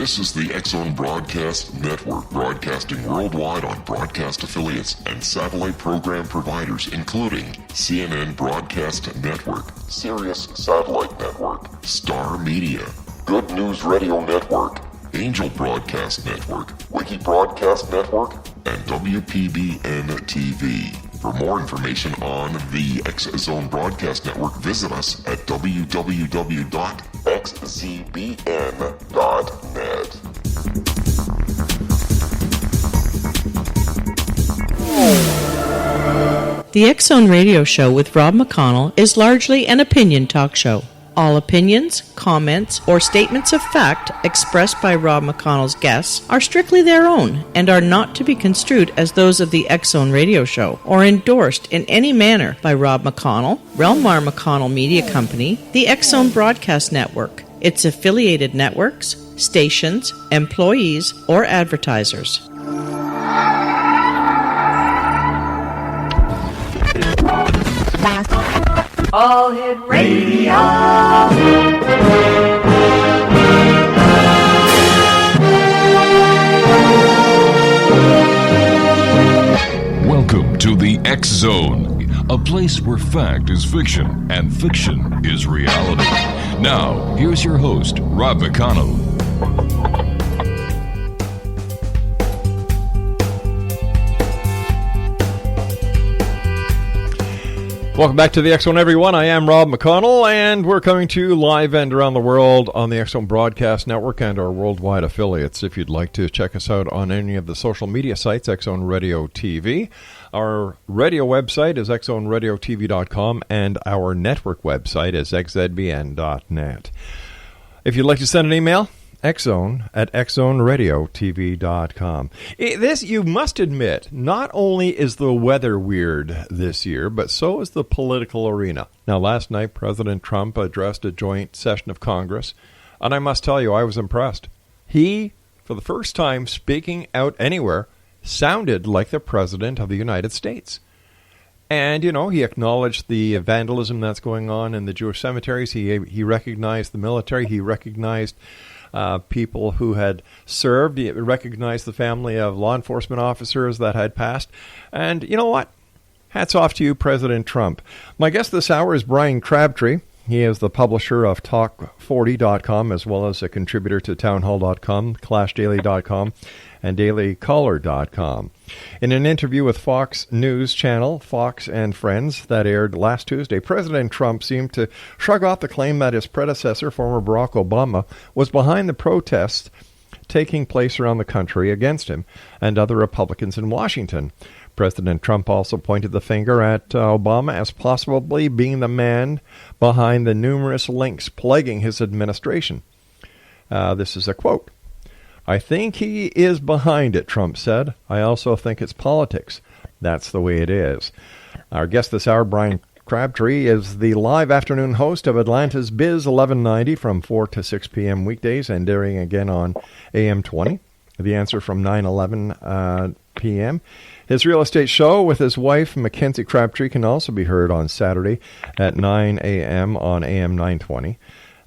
This is the X-Zone Broadcast Network, broadcasting worldwide on broadcast affiliates and satellite program providers, including CNN Broadcast Network, Sirius Satellite Network, Star Media, Good News Radio Network, Angel Broadcast Network, Wiki Broadcast Network, and WPBN TV. For more information on the X-Zone Broadcast Network, visit us at www.xzbn.net. The X-Zone Radio Show with Rob McConnell is largely an opinion talk show. All opinions, comments, or statements of fact expressed by Rob McConnell's guests are strictly their own and are not to be construed as those of the X-Zone Radio Show or endorsed in any manner by Rob McConnell, Relmar McConnell Media Company, the X-Zone Broadcast Network, its affiliated networks, stations, employees, or advertisers. All Hit Radio. Welcome to the X-Zone, a place where fact is fiction and fiction is reality. Now, here's your host, Rob McConnell. Welcome back to the X-Zone, everyone. I am Rob McConnell, and we're coming to you live and around the world on the X-Zone Broadcast Network and our worldwide affiliates. If you'd like to check us out on any of the social media sites, X-Zone Radio TV. Our radio website is xzoneradiotv.com, and our network website is xzbn.net. If you'd like to send an email, X-Zone at xzoneradiotv.com. This, you must admit, not only is the weather weird this year, but so is the political arena. Now, last night, President Trump addressed a joint session of Congress, and I must tell you, I was impressed. He, for the first time speaking out anywhere, sounded like the President of the United States. And, you know, he acknowledged the vandalism that's going on in the Jewish cemeteries. He recognized the military. He recognized people who had served. He recognized the family of law enforcement officers that had passed. And you know what? Hats off to you, President Trump. My guest this hour is Bryan Crabtree. He is the publisher of Talk40.com, as well as a contributor to townhall.com, clashdaily.com, and dailycaller.com. In an interview with Fox News channel, Fox and Friends, that aired last Tuesday, President Trump seemed to shrug off the claim that his predecessor, former Barack Obama, was behind the protests taking place around the country against him and other Republicans in Washington. President Trump also pointed the finger at Obama as possibly being the man behind the numerous links plaguing his administration. This is a quote. "I think he is behind it," Trump said. "I also think it's politics. That's the way it is." Our guest this hour, Bryan Crabtree, is the live afternoon host of Atlanta's Biz 1190 from 4 to 6 p.m. weekdays and airing again on AM 20. The Answer from 9:11 p.m. His real estate show with his wife, Mackenzie Crabtree, can also be heard on Saturday at 9 a.m. on AM 920.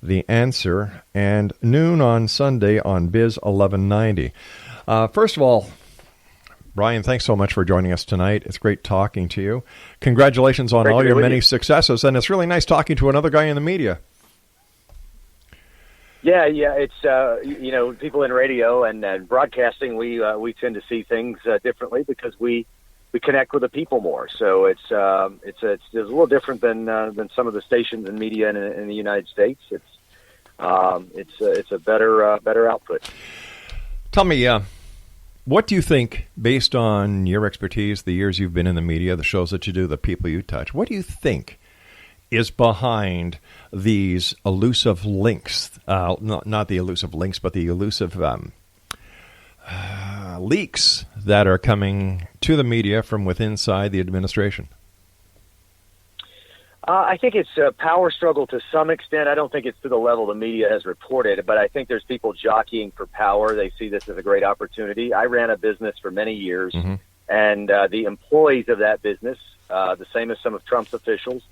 The Answer, and noon on Sunday on Biz 1190. First of all, Bryan, thanks so much for joining us tonight. It's great talking to you. Congratulations on all your many successes, and it's really nice talking to another guy in the media. Yeah, it's people in radio and broadcasting. We tend to see things differently because we connect with the people more. So it's a little different than some of the stations and media in the United States. It's a better output. Tell me, what do you think, based on your expertise, the years you've been in the media, the shows that you do, the people you touch, what do you think is behind these elusive links, not the elusive links, but the elusive leaks that are coming to the media from within inside the administration? I think it's a power struggle to some extent. I don't think it's to the level the media has reported, but I think there's people jockeying for power. They see this as a great opportunity. I ran a business for many years, and the employees of that business, the same as some of Trump's officials,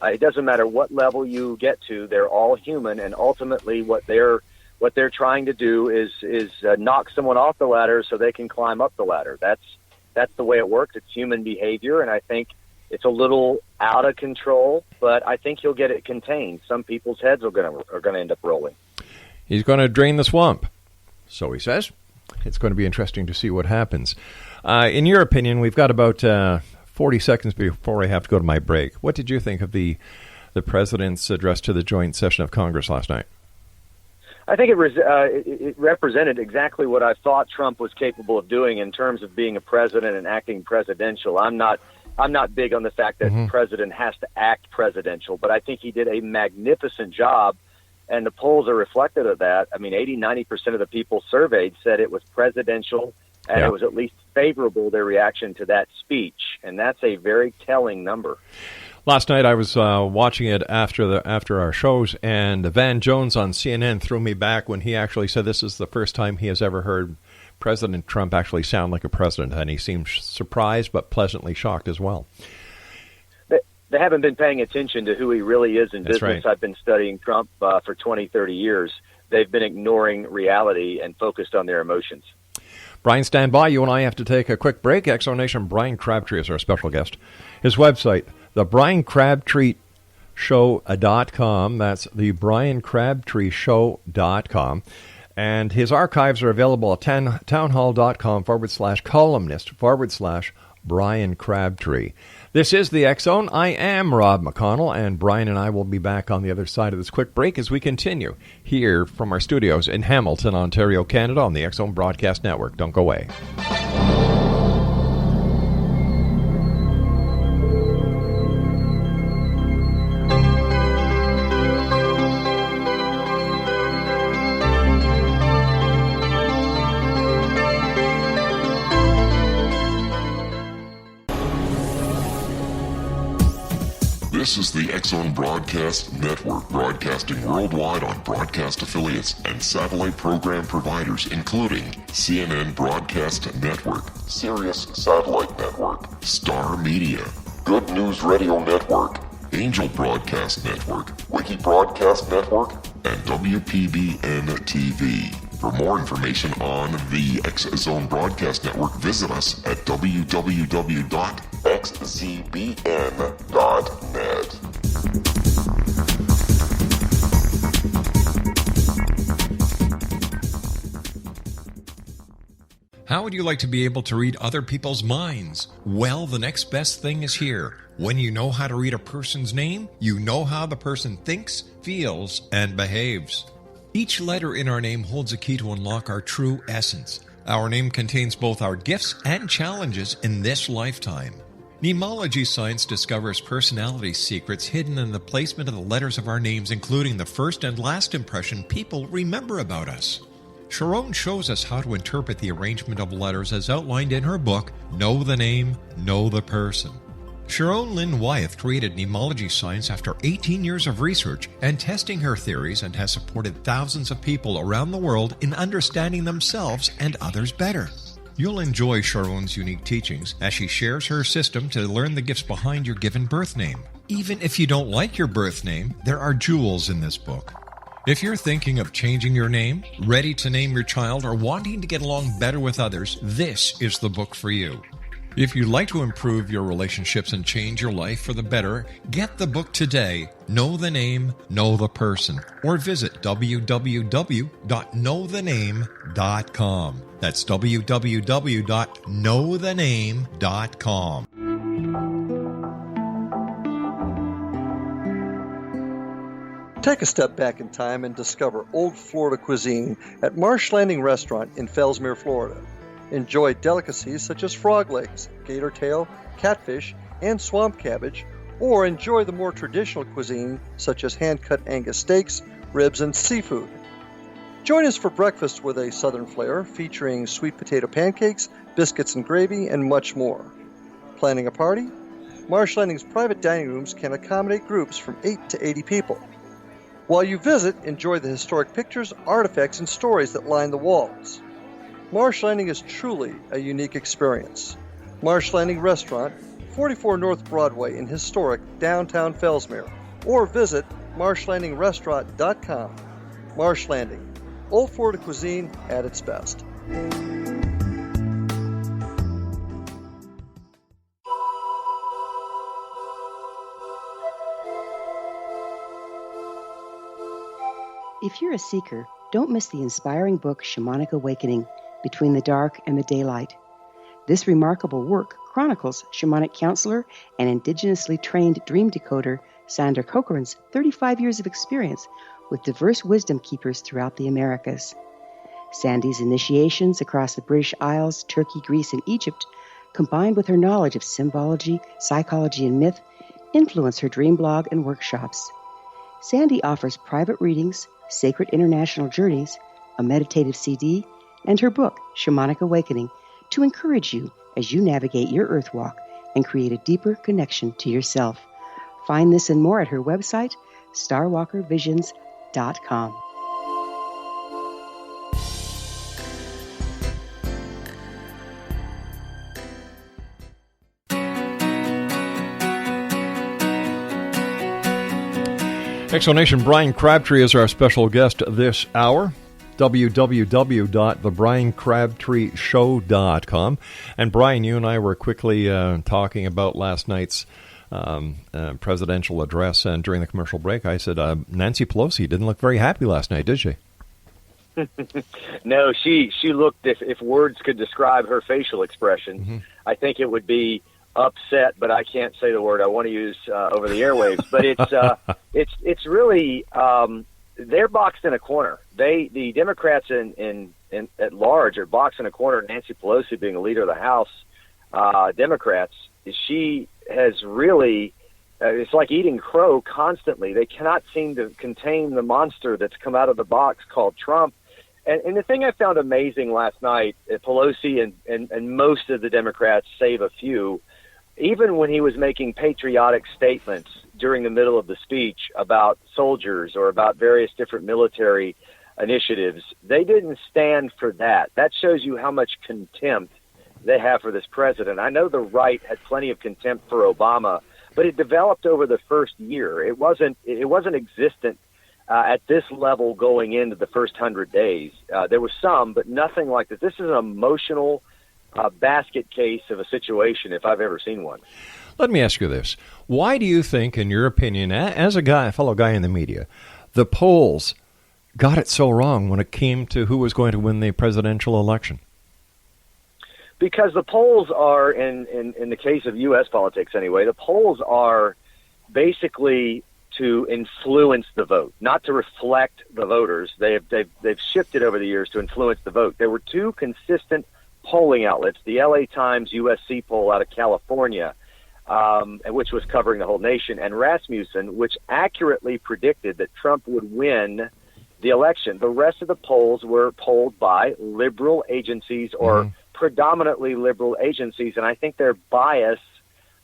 it doesn't matter what level you get to, they're all human, and ultimately what what they're trying to do is knock someone off the ladder so they can climb up the ladder. That's the way it works. It's human behavior, and I think it's a little out of control, but I think he'll get it contained. Some people's heads are going to end up rolling. He's going to drain the swamp, so he says. It's going to be interesting to see what happens. In your opinion, we've got about 40 seconds before I have to go to my break. What did you think of the president's address to the joint session of Congress last night? I think it represented exactly what I thought Trump was capable of doing in terms of being a president and acting presidential. I'm not big on the fact that the president has to act presidential, but I think he did a magnificent job, and the polls are reflective of that. I mean, 80-90% of the people surveyed said it was presidential, and it was at least favorable, their reaction to that speech, and that's a very telling number. Last night I was watching it after our shows, and Van Jones on CNN threw me back when he actually said this is the first time he has ever heard President Trump actually sound like a president, and he seemed surprised but pleasantly shocked as well. They haven't been paying attention to who he really is in That's business. right. I've been studying Trump for 20, 30 years. They've been ignoring reality and focused on their emotions. Brian, stand by. You and I have to take a quick break. Exonation Bryan Crabtree is our special guest. His website, thebryancrabtreeshow.com. That's thebryancrabtreeshow.com. And his archives are available at townhall.com/columnist/Bryan Crabtree. This is the X Zone. I am Rob McConnell, and Brian and I will be back on the other side of this quick break as we continue here from our studios in Hamilton, Ontario, Canada on the X Zone Broadcast Network. Don't go away. This is the X Zone Broadcast Network, broadcasting worldwide on broadcast affiliates and satellite program providers, including CNN Broadcast Network, Sirius Satellite Network, Star Media, Good News Radio Network, Angel Broadcast Network, Wiki Broadcast Network, and WPBN TV. For more information on the X Zone Broadcast Network, visit us at www.xzbn.net. How would you like to be able to read other people's minds? Well, the next best thing is here. When you know how to read a person's name, you know how the person thinks, feels, and behaves. Each letter in our name holds a key to unlock our true essence. Our name contains both our gifts and challenges in this lifetime. Mnemology science discovers personality secrets hidden in the placement of the letters of our names, including the first and last impression people remember about us. Sharon shows us how to interpret the arrangement of letters as outlined in her book, Know the Name, Know the Person. Sharon Lynn Wyeth created mnemology science after 18 years of research and testing her theories, and has supported thousands of people around the world in understanding themselves and others better. You'll enjoy Sharon's unique teachings as she shares her system to learn the gifts behind your given birth name. Even if you don't like your birth name, there are jewels in this book. If you're thinking of changing your name, ready to name your child, or wanting to get along better with others, this is the book for you. If you'd like to improve your relationships and change your life for the better, get the book today, Know the Name, Know the Person, or visit www.knowthename.com. That's www.knowthename.com. Take a step back in time and discover old Florida cuisine at Marsh Landing Restaurant in Fellsmere, Florida. Enjoy delicacies such as frog legs, gator tail, catfish, and swamp cabbage, or enjoy the more traditional cuisine such as hand-cut Angus steaks, ribs, and seafood. Join us for breakfast with a southern flair featuring sweet potato pancakes, biscuits and gravy, and much more. Planning a party? Marsh Landing's private dining rooms can accommodate groups from 8 to 80 people. While you visit, enjoy the historic pictures, artifacts, and stories that line the walls. Marsh Landing is truly a unique experience. Marsh Landing Restaurant, 44 North Broadway in historic downtown Fellsmere, or visit marshlandingrestaurant.com. Marsh Landing, Old Florida cuisine at its best. If you're a seeker, don't miss the inspiring book Shamanic Awakening, Between the Dark and the Daylight. This remarkable work chronicles shamanic counselor and indigenously trained dream decoder Sandra Cochran's 35 years of experience with diverse wisdom keepers throughout the Americas. Sandy's initiations across the British Isles, Turkey, Greece, and Egypt, combined with her knowledge of symbology, psychology, and myth, influence her dream blog and workshops. Sandy offers private readings, sacred international journeys, a meditative CD, and her book, Shamanic Awakening, to encourage you as you navigate your earth walk and create a deeper connection to yourself. Find this and more at her website, starwalkervisions.com. Explanation, Bryan Crabtree is our special guest this hour. www.thebryancrabtreeshow.com. And Bryan, you and I were quickly talking about last night's presidential address, and during the commercial break I said Nancy Pelosi didn't look very happy last night, did she? No, she looked, if words could describe her facial expression, I think it would be upset, but I can't say the word I want to use over the airwaves. But it's really they're boxed in a corner. The Democrats in at large are boxed in a corner. Nancy Pelosi, being a leader of the House, Democrats, she has really it's like eating crow constantly. They cannot seem to contain the monster that's come out of the box called Trump. And the thing I found amazing last night, Pelosi and most of the Democrats, save a few, even when he was making patriotic statements during the middle of the speech about soldiers or about various different military initiatives, they didn't stand for that. That shows you how much contempt they have for this president. I know the right had plenty of contempt for Obama, but it developed over the first year. It wasn't existent at this level going into the first 100 days. There was some, but nothing like this. This is an emotional basket case of a situation if I've ever seen one. Let me ask you this. Why do you think, in your opinion, as a fellow guy in the media, the polls got it so wrong when it came to who was going to win the presidential election? Because the polls are, in the case of U.S. politics anyway, the polls are basically to influence the vote, not to reflect the voters. They've shifted over the years to influence the vote. There were two consistent polling outlets, the LA Times USC poll out of California, which was covering the whole nation, and Rasmussen, which accurately predicted that Trump would win the election. The rest of the polls were polled by liberal agencies or predominantly liberal agencies, and I think their bias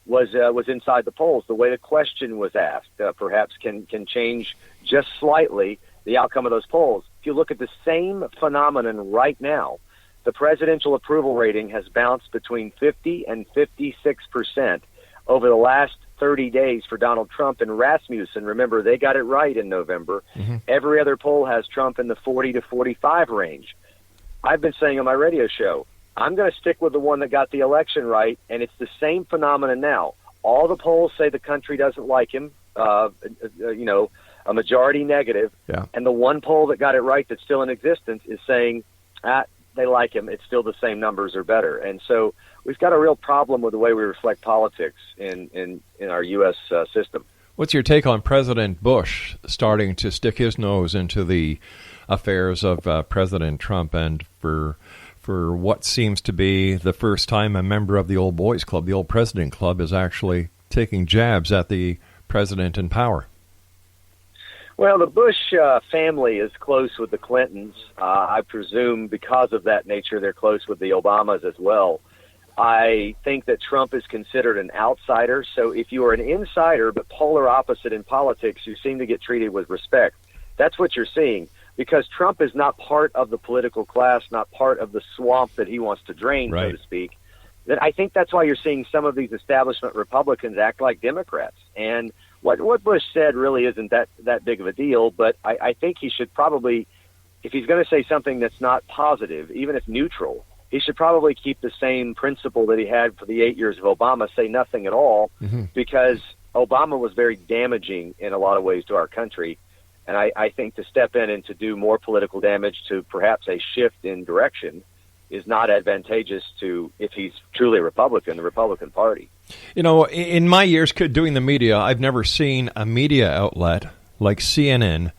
was inside the polls. The way the question was asked perhaps can change just slightly the outcome of those polls. If you look at the same phenomenon right now, the presidential approval rating has bounced between 50 and 56% over the last 30 days for Donald Trump and Rasmussen. Remember, they got it right in November. Every other poll has Trump in the 40 to 45 range. I've been saying on my radio show, I'm going to stick with the one that got the election right, and it's the same phenomenon now. All the polls say the country doesn't like him, a majority negative, and the one poll that got it right that's still in existence is saying they like him. It's still the same numbers or better. And so we've got a real problem with the way we reflect politics in our U.S. System. What's your take on President Bush starting to stick his nose into the affairs of President Trump, and for what seems to be the first time a member of the old boys club, the old president club, is actually taking jabs at the president in power? Well, the Bush family is close with the Clintons. I presume because of that nature, they're close with the Obamas as well. I think that Trump is considered an outsider. So if you are an insider but polar opposite in politics, you seem to get treated with respect. That's what you're seeing, because Trump is not part of the political class, not part of the swamp that he wants to drain, so to speak. That I think that's why you're seeing some of these establishment Republicans act like Democrats. And what Bush said really isn't that big of a deal, but I think he should probably if he's going to say something that's not positive, even if neutral, he should probably keep the same principle that he had for the 8 years of Obama, say nothing at all, because Obama was very damaging in a lot of ways to our country. And I think to step in and to do more political damage to perhaps a shift in direction is not advantageous to, if he's truly a Republican, the Republican Party. You know, in my years doing the media, I've never seen a media outlet like CNN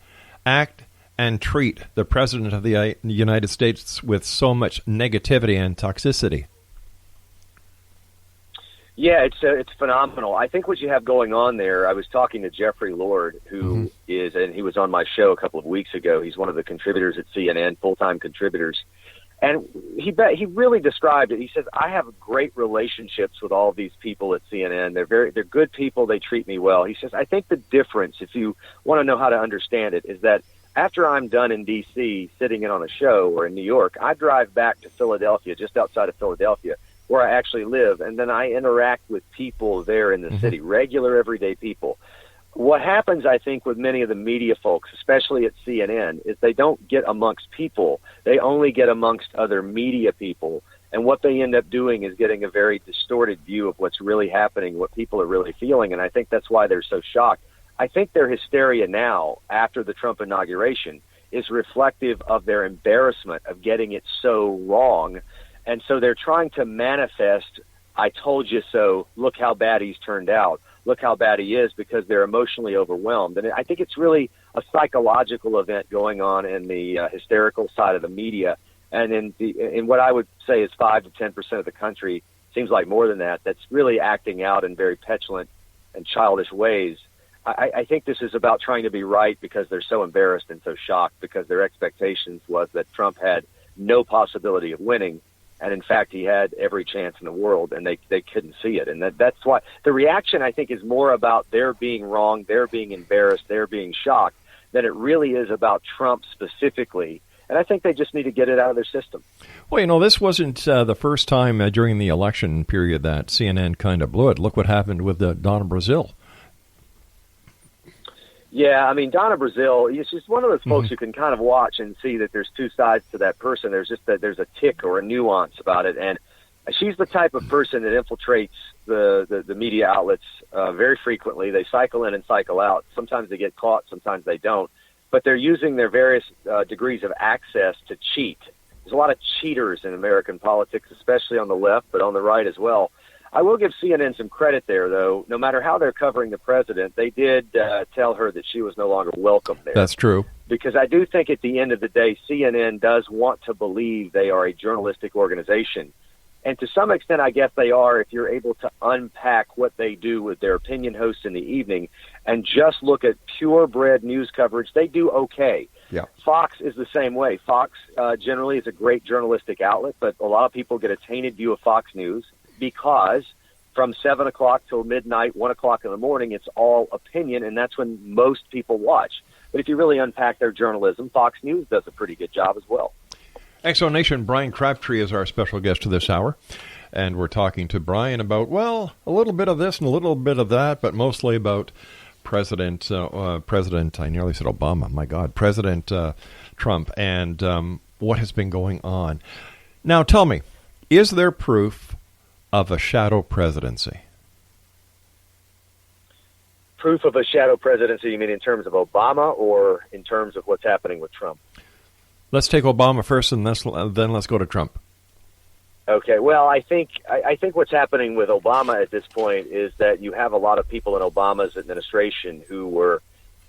act and treat the President of the United States with so much negativity and toxicity. Yeah, it's phenomenal. I think what you have going on there, I was talking to Jeffrey Lord, who is, and he was on my show a couple of weeks ago. He's one of the contributors at CNN, full-time contributors. And he really described it. He says, I have great relationships with all of these people at CNN. They're good people. They treat me well. He says, I think the difference, if you want to know how to understand it, is that after I'm done in D.C. sitting in on a show or in New York, I drive back to Philadelphia, just outside of Philadelphia, where I actually live, and then I interact with people there in the city, regular, everyday people. What happens, I think, with many of the media folks, especially at CNN, is they don't get amongst people. They only get amongst other media people, and what they end up doing is getting a very distorted view of what's really happening, what people are really feeling, and I think that's why they're so shocked. I think their hysteria now, after the Trump inauguration, is reflective of their embarrassment of getting it so wrong. And so they're trying to manifest, I told you so, look how bad he's turned out, look how bad he is, because they're emotionally overwhelmed. And I think it's really a psychological event going on in the hysterical side of the media. And in what I would say is 5 to 10% of the country, seems like more than that, that's really acting out in very petulant and childish ways. I think this is about trying to be right because they're so embarrassed and so shocked because their expectations was that Trump had no possibility of winning. And in fact, he had every chance in the world, and they couldn't see it. And that's why the reaction, I think, is more about their being wrong, they're being embarrassed, they're being shocked, than it really is about Trump specifically. And I think they just need to get it out of their system. Well, you know, this wasn't the first time during the election period that CNN kind of blew it. Look what happened with Donna Brazile. Yeah, I mean, Donna Brazile, she's one of those folks you can kind of watch and see that there's two sides to that person. There's just that there's a tick or a nuance about it. And she's the type of person that infiltrates the media outlets very frequently. They cycle in and cycle out. Sometimes they get caught, sometimes they don't. But they're using their various degrees of access to cheat. There's a lot of cheaters in American politics, especially on the left, but on the right as well. I will give CNN some credit there, though. No matter how they're covering the president, they did tell her that she was no longer welcome there. That's true. Because I do think at the end of the day, CNN does want to believe they are a journalistic organization. And to some extent, I guess they are if you're able to unpack what they do with their opinion hosts in the evening and just look at purebred news coverage. They do okay. Yeah. Fox is the same way. Fox generally is a great journalistic outlet, but a lot of people get a tainted view of Fox News because from 7 o'clock till midnight, 1 o'clock in the morning, it's all opinion, and that's when most people watch. But if you really unpack their journalism, Fox News does a pretty good job as well. Exonation, Bryan Crabtree is our special guest this hour, and we're talking to Bryan about, well, a little bit of this and a little bit of that, but mostly about President, I nearly said Obama, my God, President Trump, and what has been going on. Now, tell me, is there proof of a shadow presidency? Proof of a shadow presidency, you mean in terms of Obama or in terms of what's happening with Trump? Let's take Obama first, and then let's go to Trump. Okay, well, I think what's happening with Obama at this point is that you have a lot of people in Obama's administration who were,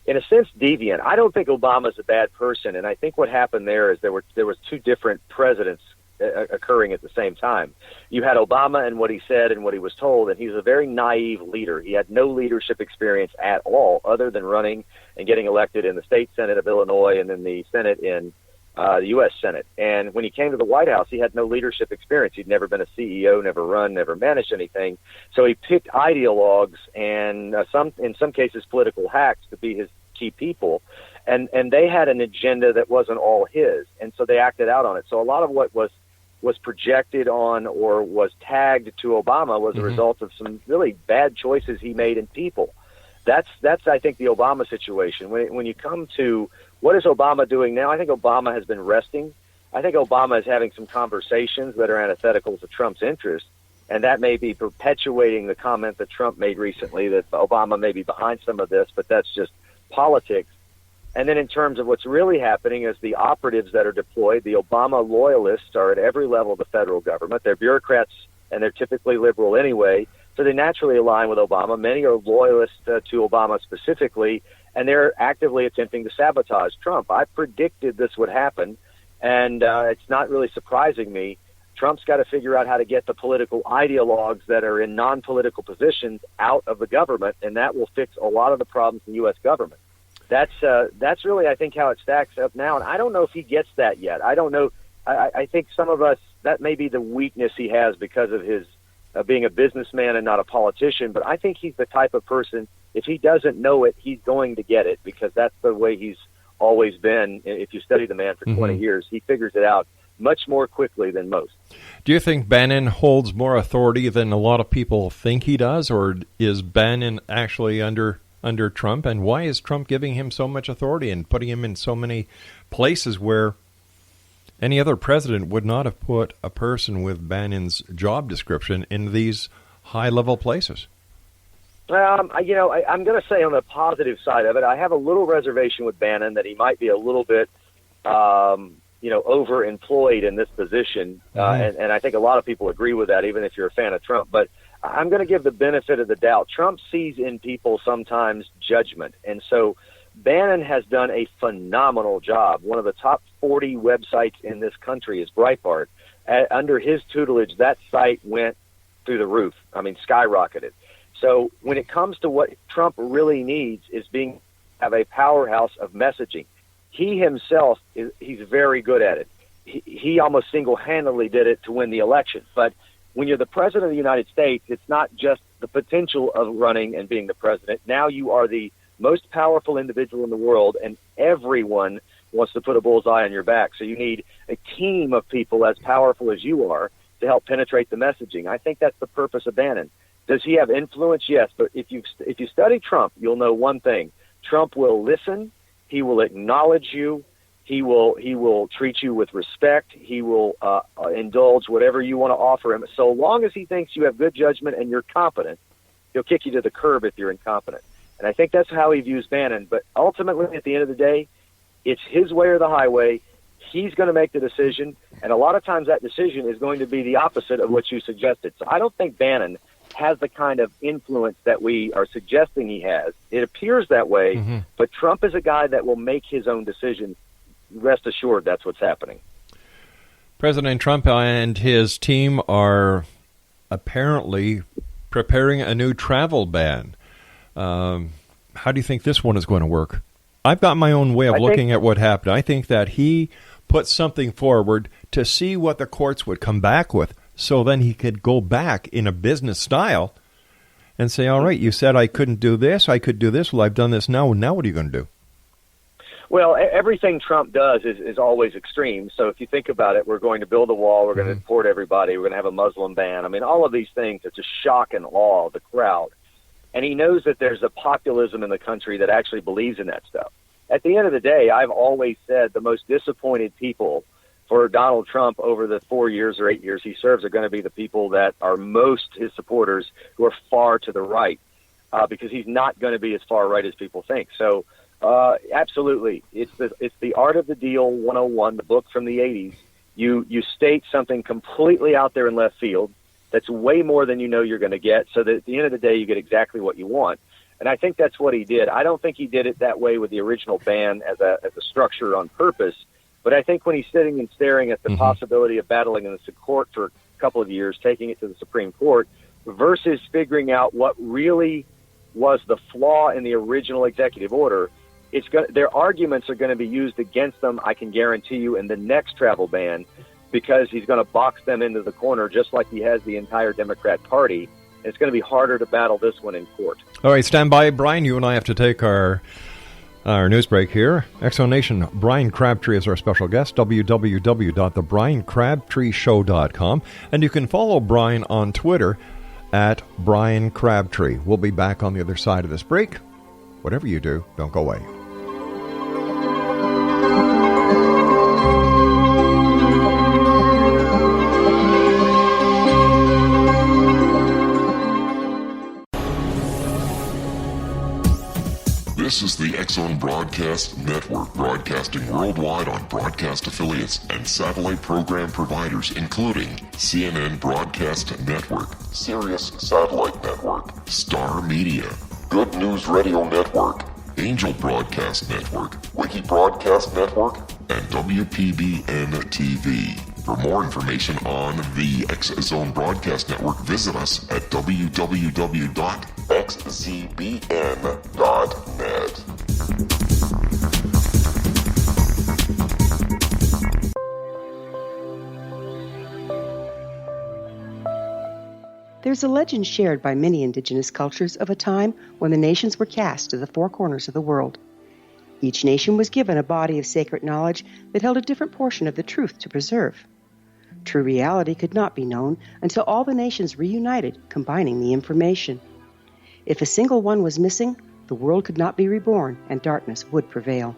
in a sense, deviant. I don't think Obama's a bad person, and I think what happened there is there was two different presidents occurring at the same time. You had Obama and what he said and what he was told, and he's a very naive leader. He had no leadership experience at all other than running and getting elected in the state Senate of Illinois and then the Senate in the U.S. Senate. And when he came to the White House, he had no leadership experience. He'd never been a CEO, never run, never managed anything. So he picked ideologues and in some cases political hacks to be his key people. And they had an agenda that wasn't all his. And so they acted out on it. So a lot of what was projected on or was tagged to Obama was a result of some really bad choices he made in people. That's I think, the Obama situation. When you come to What is Obama doing now? I think Obama has been resting. I think Obama is having some conversations that are antithetical to Trump's interests, and that may be perpetuating the comment that Trump made recently that Obama may be behind some of this, but that's just politics. And then in terms of what's really happening is the operatives that are deployed, the Obama Loyalists, are at every level of the federal government. They're bureaucrats, and they're typically liberal anyway, so they naturally align with Obama. Many are loyalists to Obama specifically, and they're actively attempting to sabotage Trump. I predicted this would happen, and it's not really surprising me. Trump's got to figure out how to get the political ideologues that are in non-political positions out of the government, and that will fix a lot of the problems in the U.S. government. That's really, I think, how it stacks up now, and I don't know if he gets that yet. I don't know. I think some of us, that may be the weakness he has because of his being a businessman and not a politician, but I think he's the type of person, if he doesn't know it, he's going to get it, because that's the way he's always been. If you study the man for 20 years, he figures it out much more quickly than most. Do you think Bannon holds more authority than a lot of people think he does, or is Bannon actually under Trump? And why is Trump giving him so much authority and putting him in so many places where any other president would not have put a person with Bannon's job description in these high-level places? I'm going to say on the positive side of it, I have a little reservation with Bannon that he might be a little bit, overemployed in this position. And I think a lot of people agree with that, even if you're a fan of Trump. But I'm going to give the benefit of the doubt. Trump sees in people sometimes judgment. And so Bannon has done a phenomenal job. One of the top 40 websites in this country is Breitbart. Under his tutelage, that site went through the roof. I mean, skyrocketed. So when it comes to what Trump really needs is have a powerhouse of messaging. He himself, he's very good at it. He almost single-handedly did it to win the election. But when you're the president of the United States, it's not just the potential of running and being the president. Now you are the most powerful individual in the world, and everyone wants to put a bullseye on your back. So you need a team of people as powerful as you are to help penetrate the messaging. I think that's the purpose of Bannon. Does he have influence? Yes, but if you study Trump, you'll know one thing. Trump will listen. He will acknowledge you. He will treat you with respect. He will indulge whatever you want to offer him. So long as he thinks you have good judgment and you're competent, he'll kick you to the curb if you're incompetent. And I think that's how he views Bannon. But ultimately, at the end of the day, it's his way or the highway. He's going to make the decision, and a lot of times that decision is going to be the opposite of what you suggested. So I don't think Bannon has the kind of influence that we are suggesting he has. It appears that way, but Trump is a guy that will make his own decisions. Rest assured, that's what's happening. President Trump and his team are apparently preparing a new travel ban. How do you think this one is going to work? I've got my own way of looking at what happened. I think that he put something forward to see what the courts would come back with, so then he could go back in a business style and say, all right, you said I couldn't do this, I could do this, well, I've done this now, what are you going to do? Well, everything Trump does is always extreme. So if you think about it, we're going to build a wall, we're going to deport everybody, we're going to have a Muslim ban. I mean, all of these things, it's a shock and awe of the crowd. And he knows that there's a populism in the country that actually believes in that stuff. At the end of the day, I've always said the most disappointed people for Donald Trump over the 4 years or 8 years he serves are going to be the people that are most his supporters who are far to the right, because he's not going to be as far right as people think. So absolutely, it's the Art of the Deal 101, the book from the 80s. You state something completely out there in left field that's way more than you know you're going to get, so that at the end of the day you get exactly what you want. And I think that's what he did. I don't think he did it that way with the original ban as a structure on purpose, but I think when he's sitting and staring at the possibility of battling in the court for a couple of years, taking it to the Supreme Court, versus figuring out what really was the flaw in the original executive order, their arguments are going to be used against them, I can guarantee you, in the next travel ban, because he's going to box them into the corner just like he has the entire Democrat Party. And it's going to be harder to battle this one in court. All right, stand by, Brian. You and I have to take our news break here. Exonation, Bryan Crabtree is our special guest, www.thebryancrabtreeshow.com. And you can follow Brian on Twitter at Bryan Crabtree. We'll be back on the other side of this break. Whatever you do, don't go away. This is the X-Zone Broadcast Network, broadcasting worldwide on broadcast affiliates and satellite program providers, including CNN Broadcast Network, Sirius Satellite Network, Star Media, Good News Radio Network, Angel Broadcast Network, Wiki Broadcast Network, and WPBN TV. For more information on the X-Zone Broadcast Network, visit us at www.xzbn.net. There's a legend shared by many indigenous cultures of a time when the nations were cast to the four corners of the world. Each nation was given a body of sacred knowledge that held a different portion of the truth to preserve. True reality could not be known until all the nations reunited, combining the information. If a single one was missing, the world could not be reborn and darkness would prevail.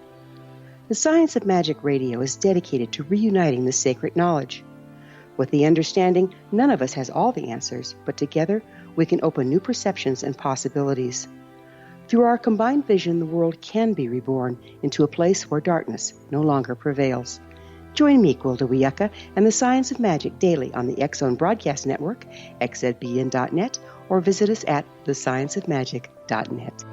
The Science of Magic Radio is dedicated to reuniting the sacred knowledge. With the understanding, none of us has all the answers, but together we can open new perceptions and possibilities. Through our combined vision, the world can be reborn into a place where darkness no longer prevails. Join me, Gwilda Wiyaka, and the Science of Magic daily on the X-Zone Broadcast Network, xzbn.net, or visit us at thescienceofmagic.net.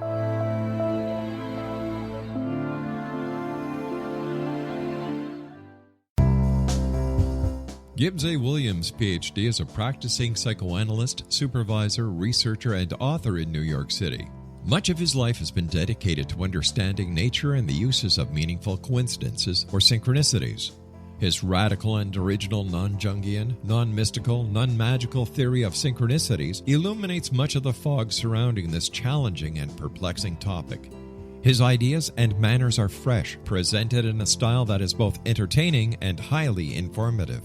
Gibbs A. Williams, Ph.D., is a practicing psychoanalyst, supervisor, researcher, and author in New York City. Much of his life has been dedicated to understanding nature and the uses of meaningful coincidences or synchronicities. His radical and original non-Jungian, non-mystical, non-magical theory of synchronicities illuminates much of the fog surrounding this challenging and perplexing topic. His ideas and manners are fresh, presented in a style that is both entertaining and highly informative.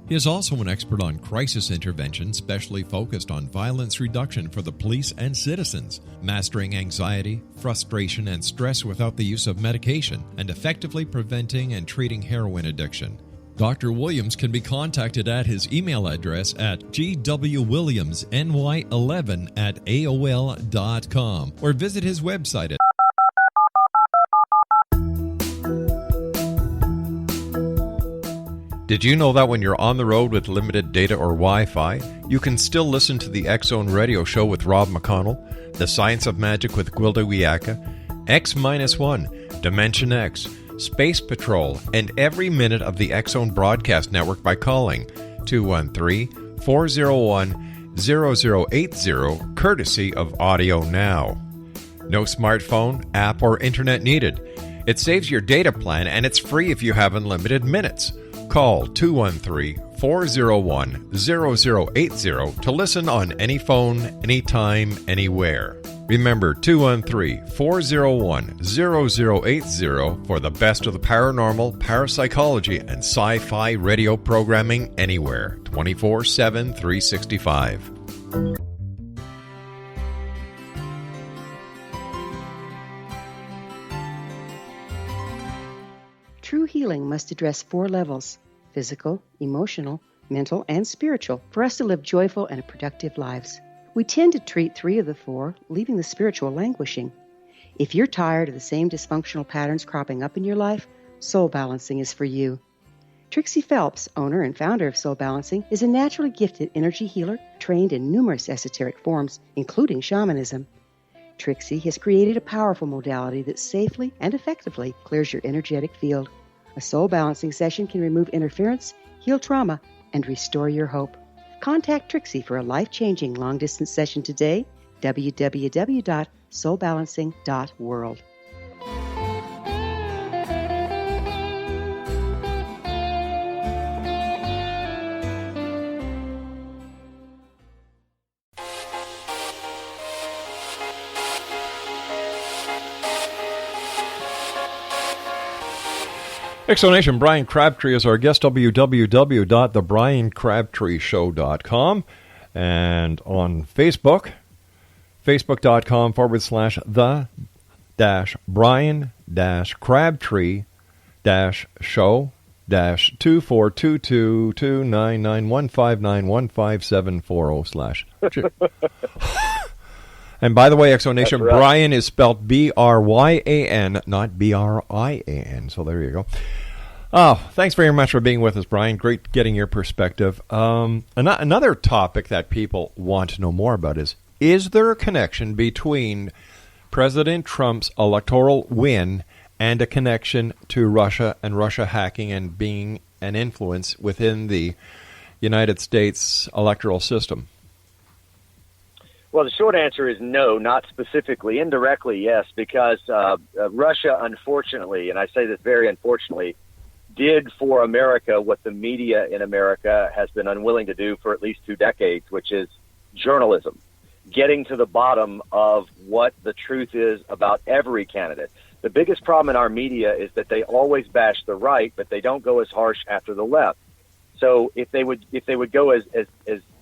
He is also an expert on crisis intervention, specially focused on violence reduction for the police and citizens, mastering anxiety, frustration, and stress without the use of medication, and effectively preventing and treating heroin addiction. Dr. Williams can be contacted at his email address at gwwilliamsny11@aol.com or visit his website at Did you know that when you're on the road with limited data or Wi-Fi, you can still listen to the X-Zone Radio Show with Rob McConnell, The Science of Magic with Gwilda Wiyaka, X-1, Dimension X, Space Patrol, and every minute of the X-Zone Broadcast Network by calling 213-401-0080, courtesy of Audio Now. No smartphone, app, or internet needed. It saves your data plan, and it's free if you have unlimited minutes. Call 213-401-0080 to listen on any phone, anytime, anywhere. Remember 213-401-0080 for the best of the paranormal, parapsychology, and sci-fi radio programming anywhere, 24/7, 365. True healing must address 4 levels: physical, emotional, mental, and spiritual, for us to live joyful and productive lives. We tend to treat 3 of the 4, leaving the spiritual languishing. If you're tired of the same dysfunctional patterns cropping up in your life, Soul Balancing is for you. Trixie Phelps, owner and founder of Soul Balancing, is a naturally gifted energy healer trained in numerous esoteric forms, including shamanism. Trixie has created a powerful modality that safely and effectively clears your energetic field. A soul balancing session can remove interference, heal trauma, and restore your hope. Contact Trixie for a life-changing long-distance session today. www.soulbalancing.world. Exonation, Bryan Crabtree is our guest, www.thebryancrabtreeshow.com, and on Facebook, facebook.com/the-Bryan-Crabtree-show-24222991591570/. And by the way, Exo Nation, That's right. Bryan is spelled B-R-Y-A-N, not B-R-I-A-N. So there you go. Oh, thanks very much for being with us, Bryan. Great getting your perspective. Another topic that people want to know more about is there a connection between President Trump's electoral win and a connection to Russia and Russia hacking and being an influence within the United States electoral system? Well, the short answer is no, not specifically. Indirectly, yes, because Russia, unfortunately, and I say this very unfortunately, did for America what the media in America has been unwilling to do for at least 2 decades, which is journalism, getting to the bottom of what the truth is about every candidate. The biggest problem in our media is that they always bash the right, but they don't go as harsh after the left. So if they would go as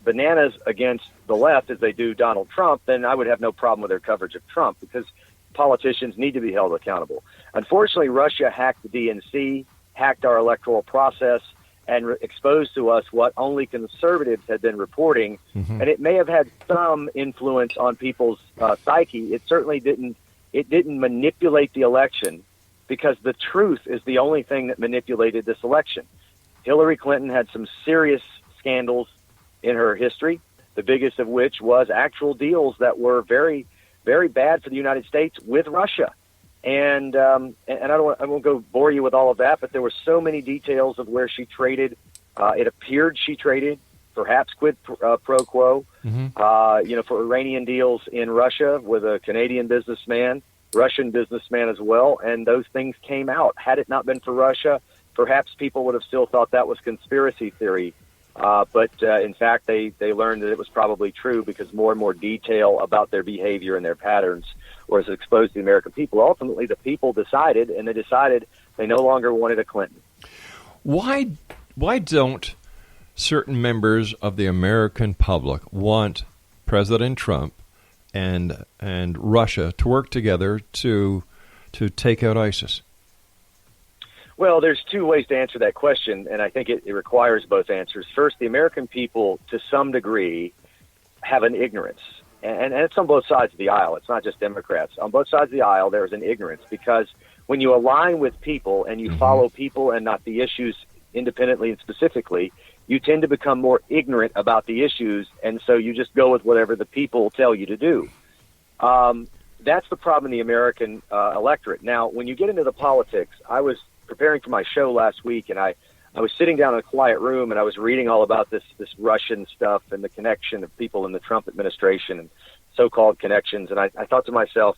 bananas against the left as they do Donald Trump, then I would have no problem with their coverage of Trump, because politicians need to be held accountable. Unfortunately, Russia hacked the DNC, hacked our electoral process, and exposed to us what only conservatives had been reporting. And it may have had some influence on people's psyche. It certainly didn't. It didn't manipulate the election, because the truth is the only thing that manipulated this election. Hillary Clinton had some serious scandals in her history, the biggest of which was actual deals that were very, very bad for the United States with Russia. And I won't go bore you with all of that, but there were so many details of where she traded. It appeared she traded, perhaps quid pro quo, for Iranian deals in Russia with a Canadian businessman, Russian businessman as well, and those things came out. Had it not been for Russia, perhaps people would have still thought that was conspiracy theory. But in fact, they learned that it was probably true, because more and more detail about their behavior and their patterns was exposed to the American people. Ultimately, the people decided, and they decided they no longer wanted a Clinton. Why don't certain members of the American public want President Trump and Russia to work together to take out ISIS? Well, there's 2 ways to answer that question, and I think it requires both answers. First, the American people, to some degree, have an ignorance, and it's on both sides of the aisle. It's not just Democrats. On both sides of the aisle, there's an ignorance, because when you align with people and you follow people and not the issues independently and specifically, you tend to become more ignorant about the issues, and so you just go with whatever the people tell you to do. That's the problem in the American electorate. Now, when you get into the politics, I was preparing for my show last week, and I was sitting down in a quiet room, and I was reading all about this Russian stuff and the connection of people in the Trump administration and so-called connections. And I thought to myself,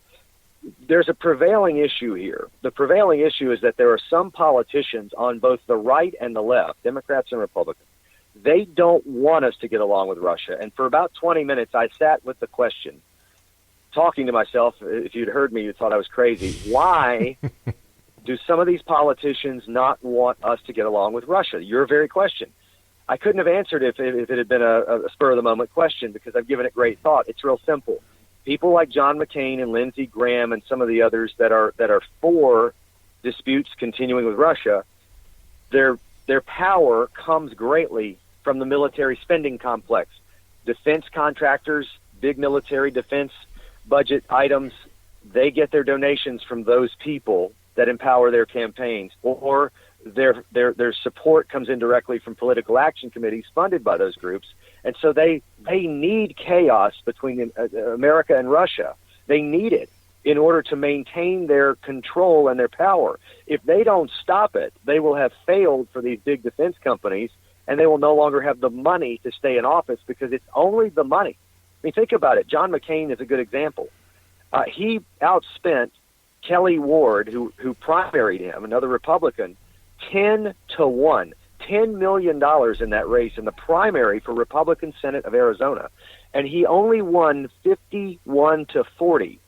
there's a prevailing issue here. The prevailing issue is that there are some politicians on both the right and the left, Democrats and Republicans. They don't want us to get along with Russia. And for about 20 minutes, I sat with the question, talking to myself. If you'd heard me, you thought I was crazy. Why do some of these politicians not want us to get along with Russia? Your very question. I couldn't have answered if it had been a spur-of-the-moment question, because I've given it great thought. It's real simple. People like John McCain and Lindsey Graham and some of the others that are for disputes continuing with Russia, their power comes greatly from the military spending complex. Defense contractors, big military defense budget items, they get their donations from those people that empower their campaigns, or their support comes indirectly from political action committees funded by those groups. And so they need chaos between America and Russia. They need it in order to maintain their control and their power. If they don't stop it, they will have failed for these big defense companies, and they will no longer have the money to stay in office, because it's only the money. I mean, think about it. John McCain is a good example. He outspent Kelly Ward, who primaried him, another Republican, 10-1, $10 million in that race in the primary for Republican Senate of Arizona, and he only won 51-40.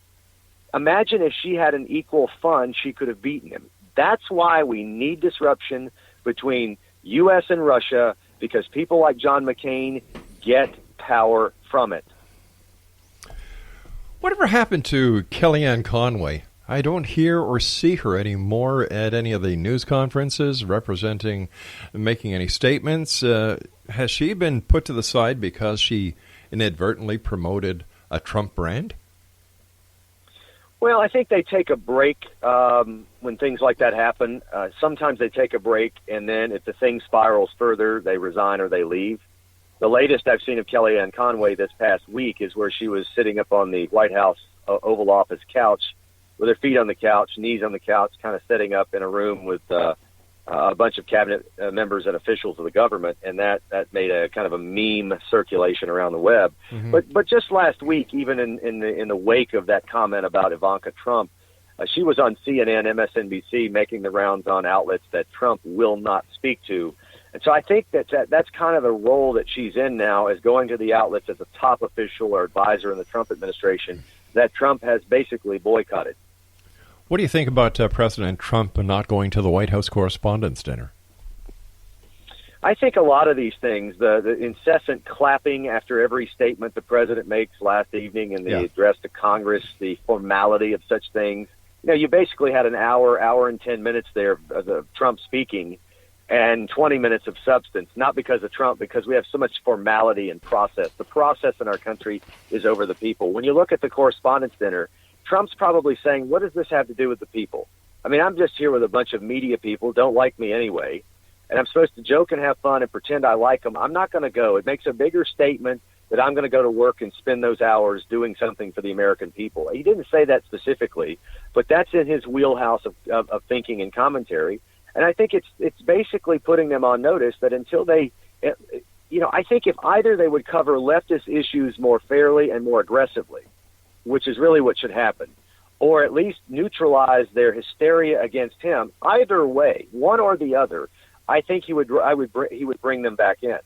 Imagine if she had an equal fund, she could have beaten him. That's why we need disruption between U.S. and Russia, because people like John McCain get power from it. Whatever happened to Kellyanne Conway? I don't hear or see her anymore at any of the news conferences making any statements. Has she been put to the side because she inadvertently promoted a Trump brand? Well, I think they take a break when things like that happen. Sometimes they take a break, and then if the thing spirals further, they resign or they leave. The latest I've seen of Kellyanne Conway this past week is where she was sitting up on the White House Oval Office couch with her feet on the couch, knees on the couch, kind of sitting up in a room with a bunch of cabinet members and officials of the government, and that made a kind of a meme circulation around the web. Mm-hmm. But just last week, even in the wake of that comment about Ivanka Trump, she was on CNN, MSNBC, making the rounds on outlets that Trump will not speak to. And so I think that's kind of the role that she's in now, is going to the outlets as a top official or advisor in the Trump administration that Trump has basically boycotted. What do you think about President Trump not going to the White House Correspondents' Dinner? I think a lot of these things, the incessant clapping after every statement the president makes last evening in the address to Congress, the formality of such things. You know, you basically had an hour and 10 minutes there of Trump speaking and 20 minutes of substance, not because of Trump, because we have so much formality and process. The process in our country is over the people. When you look at the Correspondents' Dinner, Trump's probably saying, what does this have to do with the people? I mean, I'm just here with a bunch of media people, don't like me anyway, and I'm supposed to joke and have fun and pretend I like them. I'm not going to go. It makes a bigger statement that I'm going to go to work and spend those hours doing something for the American people. He didn't say that specifically, but that's in his wheelhouse of thinking and commentary. And I think it's basically putting them on notice that until they, I think if either they would cover leftist issues more fairly and more aggressively, which is really what should happen, or at least neutralize their hysteria against him, either way, one or the other, I think he would bring them back in.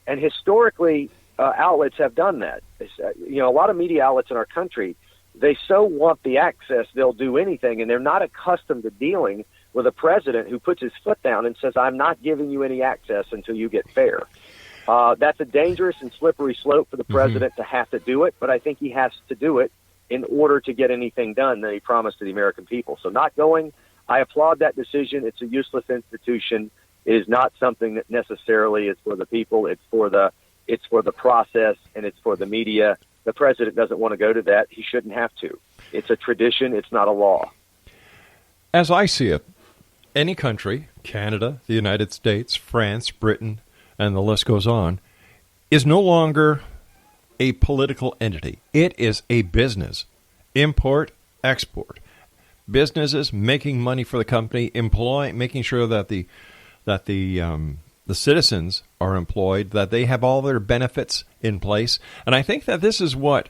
And historically, outlets have done that. A lot of media outlets in our country, they so want the access, they'll do anything, and they're not accustomed to dealing with a president who puts his foot down and says, I'm not giving you any access until you get fair. That's a dangerous and slippery slope for the president to have to do it, but I think he has to do it in order to get anything done that he promised to the American people. So not going, I applaud that decision. It's a useless institution. It is not something that necessarily is for the people. It's for the process, and it's for the media. The president doesn't want to go to that. He shouldn't have to. It's a tradition. It's not a law. As I see it, any country, Canada, the United States, France, Britain, and the list goes on, is no longer a political entity. It is a business. Import, export. Businesses making money for the company, making sure that the citizens are employed, that they have all their benefits in place. And I think that this is what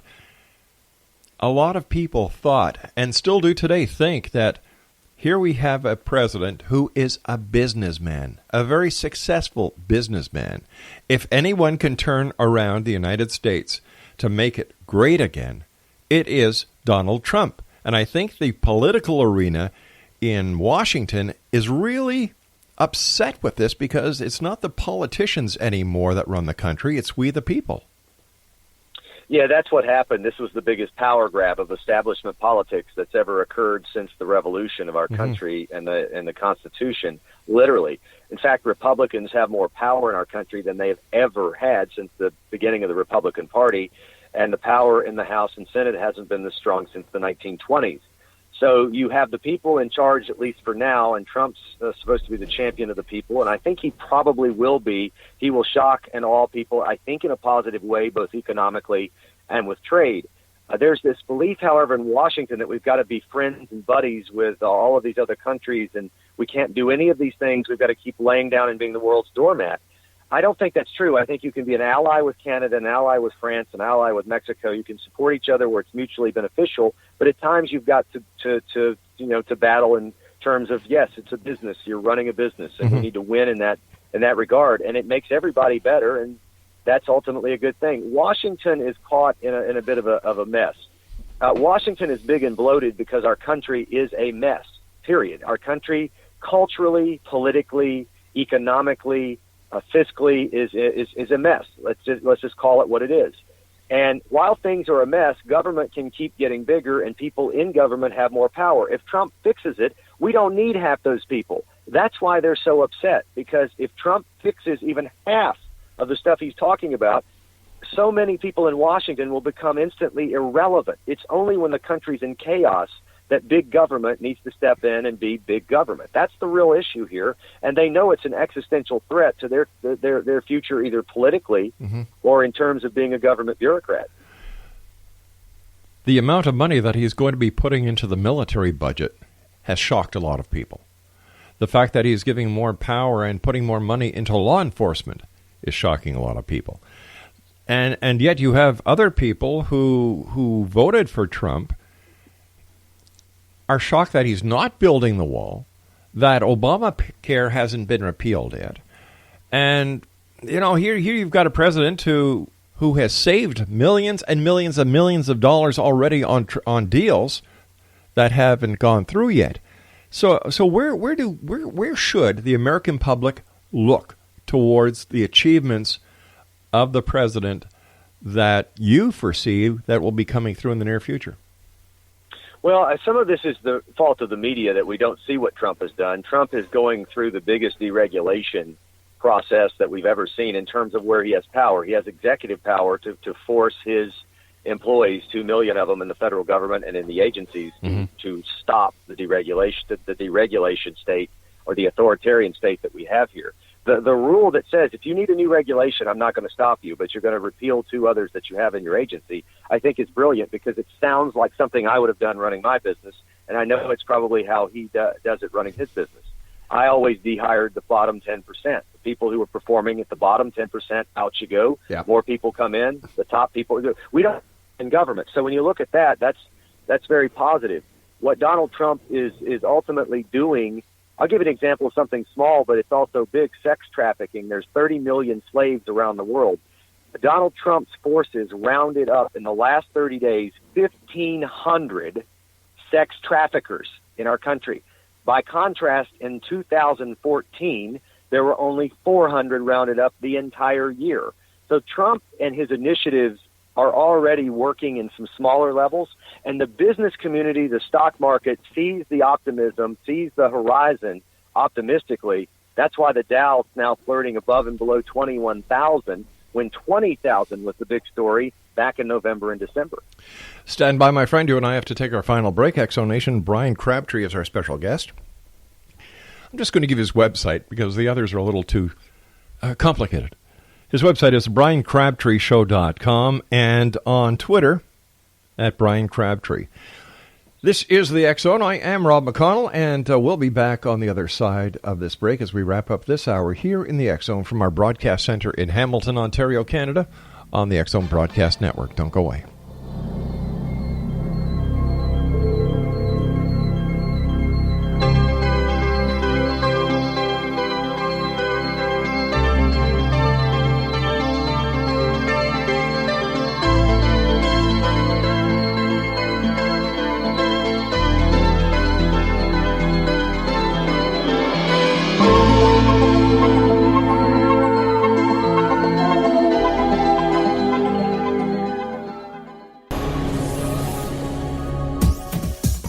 a lot of people thought, and still do today, think that here we have a president who is a businessman, a very successful businessman. If anyone can turn around the United States to make it great again, it is Donald Trump. And I think the political arena in Washington is really upset with this, because it's not the politicians anymore that run the country, it's we the people. Yeah, that's what happened. This was the biggest power grab of establishment politics that's ever occurred since the revolution of our country and the Constitution, literally. In fact, Republicans have more power in our country than they've ever had since the beginning of the Republican Party, and the power in the House and Senate hasn't been this strong since the 1920s. So you have the people in charge, at least for now, and Trump's supposed to be the champion of the people, and I think he probably will be. He will shock and awe people, I think, in a positive way, both economically and with trade. There's this belief, however, in Washington that we've got to be friends and buddies with all of these other countries, and we can't do any of these things. We've got to keep laying down and being the world's doormat. I don't think that's true. I think you can be an ally with Canada, an ally with France, an ally with Mexico. You can support each other where it's mutually beneficial, but at times you've got to battle in terms of, yes, it's a business. You're running a business, and we need to win in that regard, and it makes everybody better, and that's ultimately a good thing. Washington is caught in a bit of a mess. Washington is big and bloated because our country is a mess, period. Our country, culturally, politically, economically, fiscally is a mess. Let's just call it what it is. And while things are a mess, government can keep getting bigger, and people in government have more power. If Trump fixes it, we don't need half those people. That's why they're so upset, because if Trump fixes even half of the stuff he's talking about, so many people in Washington will become instantly irrelevant. It's only when the country's in chaos that big government needs to step in and be big government. That's the real issue here, and they know it's an existential threat to their future, either politically or in terms of being a government bureaucrat. The amount of money that he's going to be putting into the military budget has shocked a lot of people. The fact that he's giving more power and putting more money into law enforcement is shocking a lot of people. And yet you have other people who voted for Trump are shocked that he's not building the wall, that Obamacare hasn't been repealed yet. And, here you've got a president who has saved millions and millions and millions of dollars already on deals that haven't gone through yet. So where should the American public look towards the achievements of the president that you foresee that will be coming through in the near future? Well, some of this is the fault of the media that we don't see what Trump has done. Trump is going through the biggest deregulation process that we've ever seen in terms of where he has power. He has executive power to force his employees, 2 million of them in the federal government and in the agencies, to stop the deregulation state or the authoritarian state that we have here. The rule that says if you need a new regulation, I'm not going to stop you, but you're going to repeal 2 others that you have in your agency, I think is brilliant because it sounds like something I would have done running my business, and I know it's probably how he does it running his business. I always dehired the bottom 10%. The people who were performing at the bottom 10%, out you go. Yeah. More people come in. The top people. We don't in government. So when you look at that, that's very positive. What Donald Trump is ultimately doing, I'll give an example of something small, but it's also big, sex trafficking. There's 30 million slaves around the world. Donald Trump's forces rounded up in the last 30 days 1,500 sex traffickers in our country. By contrast, in 2014, there were only 400 rounded up the entire year. So Trump and his initiatives are already working in some smaller levels, and the business community, the stock market, sees the optimism, sees the horizon optimistically. That's why the Dow's now flirting above and below 21,000, when 20,000 was the big story back in November and December. Stand by, my friend. You and I have to take our final break. Exonation, Bryan Crabtree is our special guest. I'm just going to give his website because the others are a little too complicated. His website is BryanCrabtreeShow.com and on Twitter at Bryan Crabtree. This is the X Zone. I am Rob McConnell, and we'll be back on the other side of this break as we wrap up this hour here in the X Zone from our broadcast center in Hamilton, Ontario, Canada, on the X Zone Broadcast Network. Don't go away.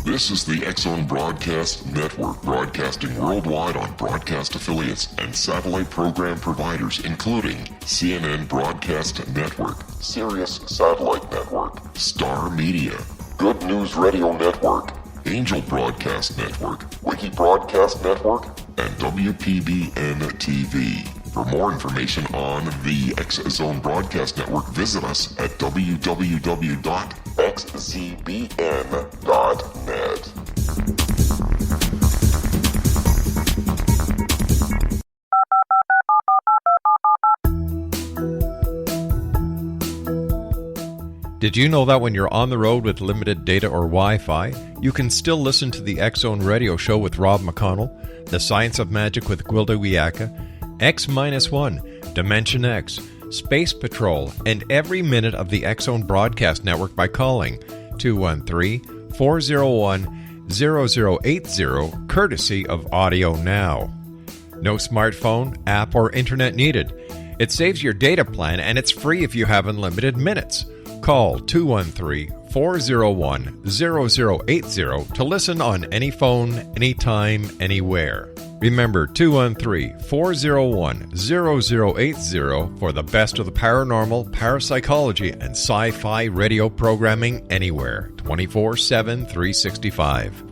This is the X Zone Broadcast Network, broadcasting worldwide on broadcast affiliates and satellite program providers, including CNN Broadcast Network, Sirius Satellite Network, Star Media, Good News Radio Network, Angel Broadcast Network, Wiki Broadcast Network, and WPBN TV. For more information on the X Zone Broadcast Network, visit us at www.xzbn.net. Did you know that when you're on the road with limited data or Wi-Fi, you can still listen to the X Zone Radio Show with Rob McConnell, The Science of Magic with Gwilda Wiyaka, X-1, Dimension X, Space Patrol, and every minute of the X Zone Broadcast Network by calling 213-401-0080, courtesy of Audio Now. No smartphone, app, or internet needed. It saves your data plan, and it's free if you have unlimited minutes. Call 213-401-0080 to listen on any phone, anytime, anywhere. Remember 213-401-0080 for the best of the paranormal, parapsychology, and sci-fi radio programming anywhere, 24/7, 365.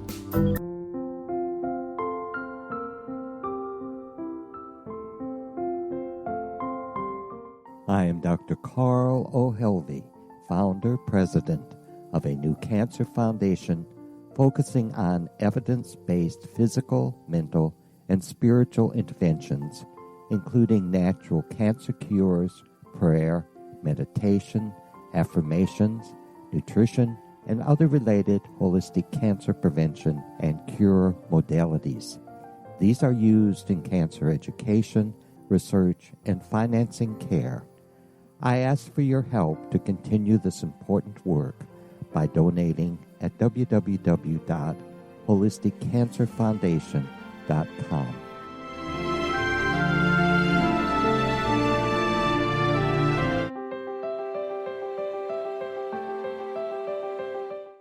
I am Dr. Carl O'Helvey, founder, president of a new cancer foundation focusing on evidence-based physical, mental, and spiritual interventions, including natural cancer cures, prayer, meditation, affirmations, nutrition, and other related holistic cancer prevention and cure modalities. These are used in cancer education, research, and financing care. I ask for your help to continue this important work by donating at www.holisticcancerfoundation.com.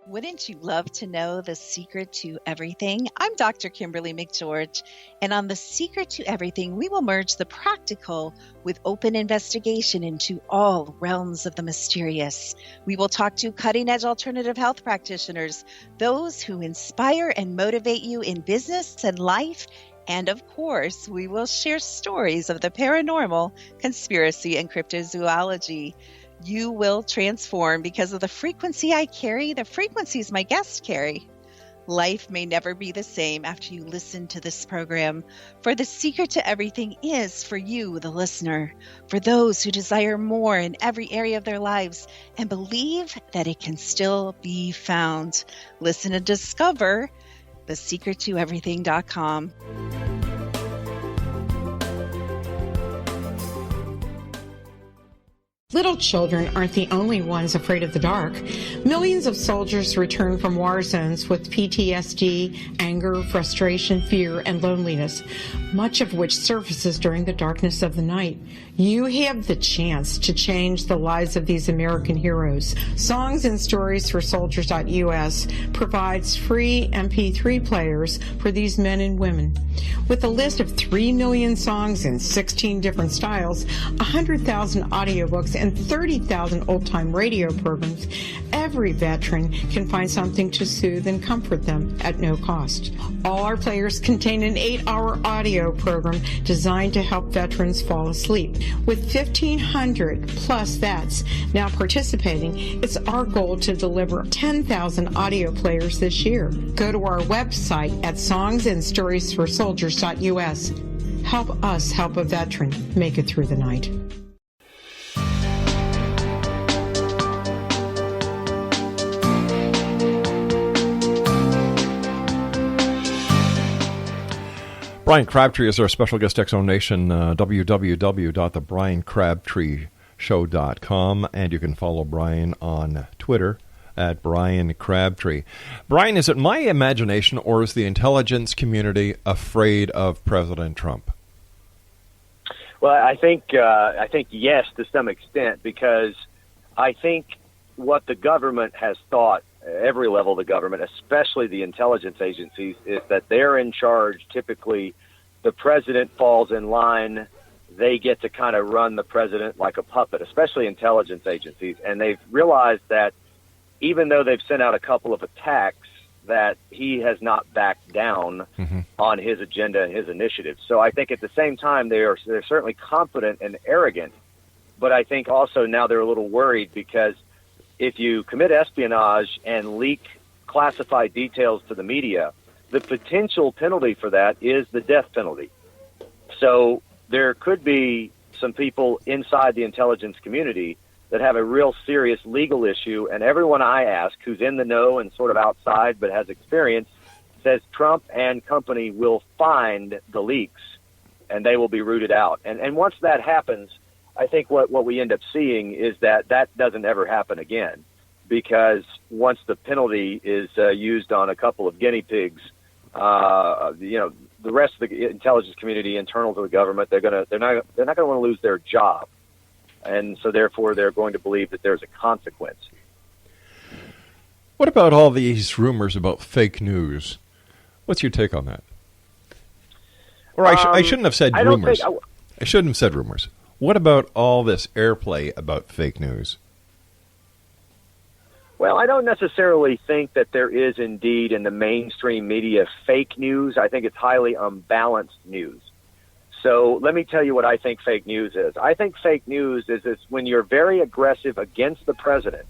Wouldn't you love to know the secret to everything? I'm Dr. Kimberly McGeorge, and on The Secret to Everything, we will merge the practical with open investigation into all realms of the mysterious. We will talk to cutting-edge alternative health practitioners, those who inspire and motivate you in business and life, and of course, we will share stories of the paranormal, conspiracy, and cryptozoology. You will transform because of the frequency I carry, the frequencies my guests carry. Life may never be the same after you listen to this program, for the secret to everything is for you, the listener, for those who desire more in every area of their lives and believe that it can still be found. Listen and discover thesecrettoeverything.com. Little children aren't the only ones afraid of the dark. Millions of soldiers return from war zones with PTSD, anger, frustration, fear, and loneliness, much of which surfaces during the darkness of the night. You have the chance to change the lives of these American heroes. Songs and Stories for Soldiers.us provides free MP3 players for these men and women. With a list of 3 million songs in 16 different styles, 100,000 audiobooks, and 30,000 old-time radio programs, every veteran can find something to soothe and comfort them at no cost. All our players contain an 8-hour audio program designed to help veterans fall asleep. With 1,500 plus vets now participating, it's our goal to deliver 10,000 audio players this year. Go to our website at songsandstoriesforsoldiers.us. Help us help a veteran make it through the night. Bryan Crabtree is our special guest, Exonation, www.thebryancrabtreeshow.com, and you can follow Bryan on Twitter at Bryan Crabtree. Bryan, is it my imagination or is the intelligence community afraid of President Trump? Well, I think yes, to some extent, because I think what the government has thought, every level of the government, especially the intelligence agencies, is that they're in charge. Typically, the president falls in line. They get to kind of run the president like a puppet, especially intelligence agencies. And they've realized that even though they've sent out a couple of attacks, that he has not backed down on his agenda and his initiatives. So I think at the same time, they're certainly confident and arrogant, but I think also now they're a little worried because if you commit espionage and leak classified details to the media, the potential penalty for that is the death penalty. So there could be some people inside the intelligence community that have a real serious legal issue, and everyone I ask who's in the know and sort of outside but has experience says Trump and company will find the leaks and they will be rooted out. And once that happens, I think what we end up seeing is that doesn't ever happen again, because once the penalty is used on a couple of guinea pigs, the rest of the intelligence community internal to the government, they're not going to want to lose their job, and so therefore they're going to believe that there's a consequence. What about all these rumors about fake news? What's your take on that? Or I shouldn't have said rumors. I shouldn't have said rumors. What about all this airplay about fake news? Well, I don't necessarily think that there is indeed in the mainstream media fake news. I think it's highly unbalanced news. So let me tell you what I think fake news is. I think fake news is when you're very aggressive against the president,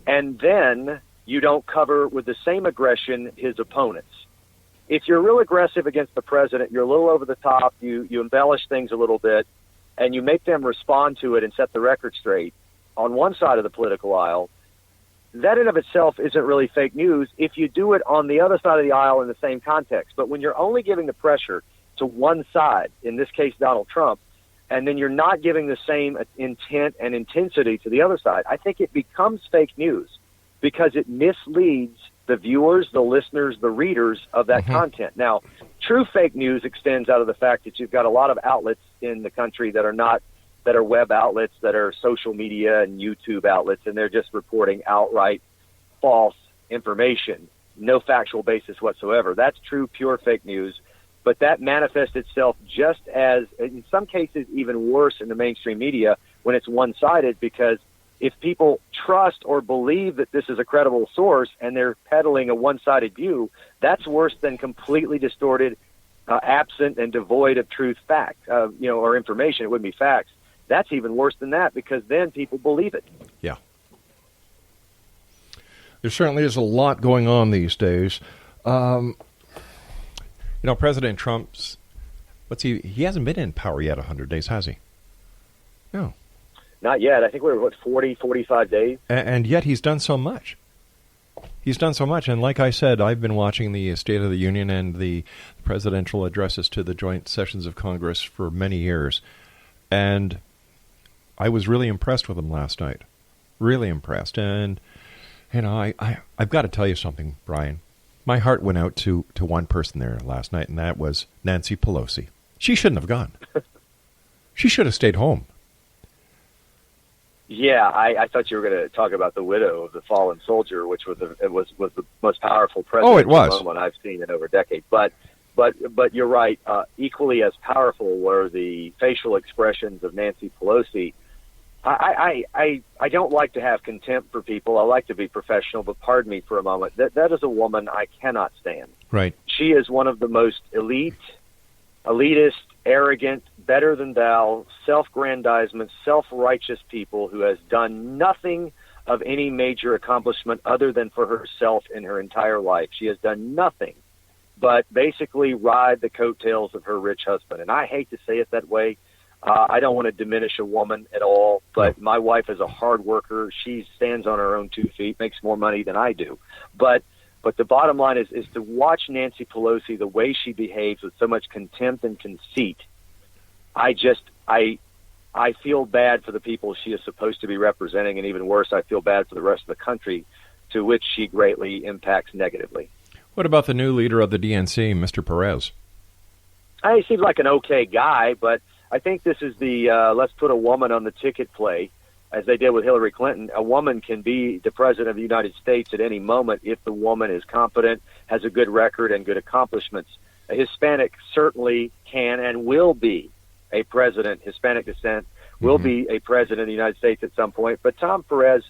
and then you don't cover with the same aggression his opponents. If you're real aggressive against the president, you're a little over the top, you embellish things a little bit, and you make them respond to it and set the record straight on one side of the political aisle, that in of itself isn't really fake news if you do it on the other side of the aisle in the same context. But when you're only giving the pressure to one side, in this case Donald Trump, and then you're not giving the same intent and intensity to the other side, I think it becomes fake news because it misleads the viewers, the listeners, the readers of that content. Now, true fake news extends out of the fact that you've got a lot of outlets in the country that are web outlets, that are social media and YouTube outlets, and they're just reporting outright false information, no factual basis whatsoever. That's true, pure fake news. But that manifests itself just as, in some cases, even worse in the mainstream media when it's one-sided, because if people trust or believe that this is a credible source and they're peddling a one-sided view, that's worse than completely distorted, absent and devoid of truth fact, or information. It wouldn't be facts. That's even worse than that because then people believe it. Yeah. There certainly is a lot going on these days. President Trump's, he hasn't been in power yet 100 days, has he? No. Not yet. I think we're, 40, 45 days? And yet he's done so much. He's done so much. And like I said, I've been watching the State of the Union and the presidential addresses to the joint sessions of Congress for many years. And I was really impressed with him last night. Really impressed. And, I've got to tell you something, Brian. My heart went out to one person there last night, and that was Nancy Pelosi. She shouldn't have gone. She should have stayed home. Yeah, I thought you were going to talk about the widow of the fallen soldier, which was the most powerful presidential moment I've seen in over a decade. But you're right. Equally as powerful were the facial expressions of Nancy Pelosi. I don't like to have contempt for people. I like to be professional, but pardon me for a moment. That is a woman I cannot stand. Right. She is one of the most elitist, arrogant, better than thou, self-grandizement, self-righteous people who has done nothing of any major accomplishment other than for herself in her entire life. She has done nothing but basically ride the coattails of her rich husband. And I hate to say it that way. I don't want to diminish a woman at all, but my wife is a hard worker. She stands on her own 2 feet, makes more money than I do. But the bottom line is to watch Nancy Pelosi, the way she behaves with so much contempt and conceit. I feel bad for the people she is supposed to be representing, and even worse, I feel bad for the rest of the country, to which she greatly impacts negatively. What about the new leader of the DNC, Mr. Perez? He seems like an okay guy, but I think this is the let's put a woman on the ticket play, as they did with Hillary Clinton. A woman can be the president of the United States at any moment if the woman is competent, has a good record, and good accomplishments. A Hispanic certainly can and will be a president. Hispanic descent will be a president of the United States at some point. But Tom Perez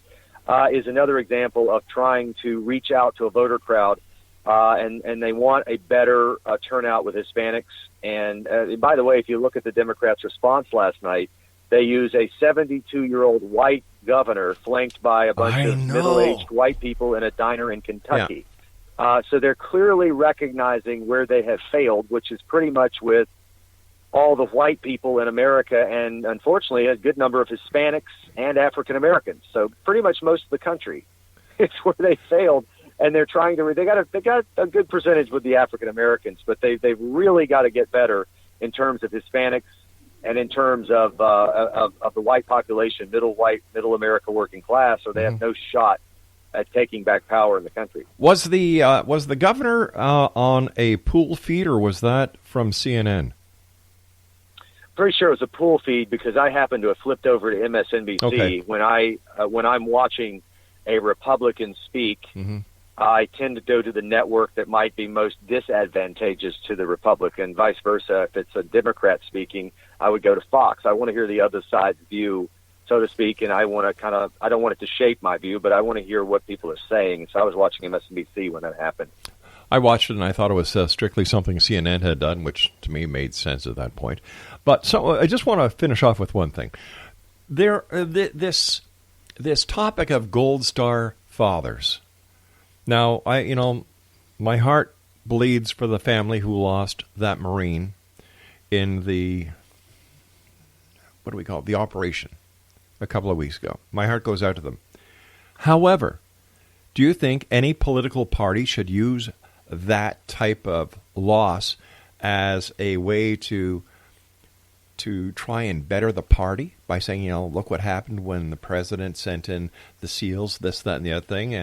is another example of trying to reach out to a voter crowd, and they want a better turnout with Hispanics. And by the way, if you look at the Democrats' response last night, they use a 72-year-old white governor flanked by a bunch of middle-aged white people in a diner in Kentucky. Yeah. So they're clearly recognizing where they have failed, which is pretty much with all the white people in America, and unfortunately a good number of Hispanics and African Americans. So pretty much most of the country, it's where they failed. And they're trying to. They got a good percentage with the African Americans, but they've really got to get better in terms of Hispanics and in terms of the white population, middle America working class, or they have no shot at taking back power in the country. Was the governor on a pool feed, or was that from CNN? Pretty sure it was a pool feed because I happened to have flipped over to MSNBC when I'm watching a Republican speak. I tend to go to the network that might be most disadvantageous to the Republican. Vice versa, if it's a Democrat speaking, I would go to Fox. I want to hear the other side's view, so to speak, and I want to I don't want it to shape my view, but I want to hear what people are saying. So I was watching MSNBC when that happened. I watched it and I thought it was strictly something CNN had done, which to me made sense at that point. But so I just want to finish off with one thing. This topic of Gold Star fathers. Now, my heart bleeds for the family who lost that Marine in the, what do we call it, the operation a couple of weeks ago. My heart goes out to them. However, do you think any political party should use that type of loss as a way to try and better the party by saying, look what happened when the president sent in the SEALs, this, that, and the other thing,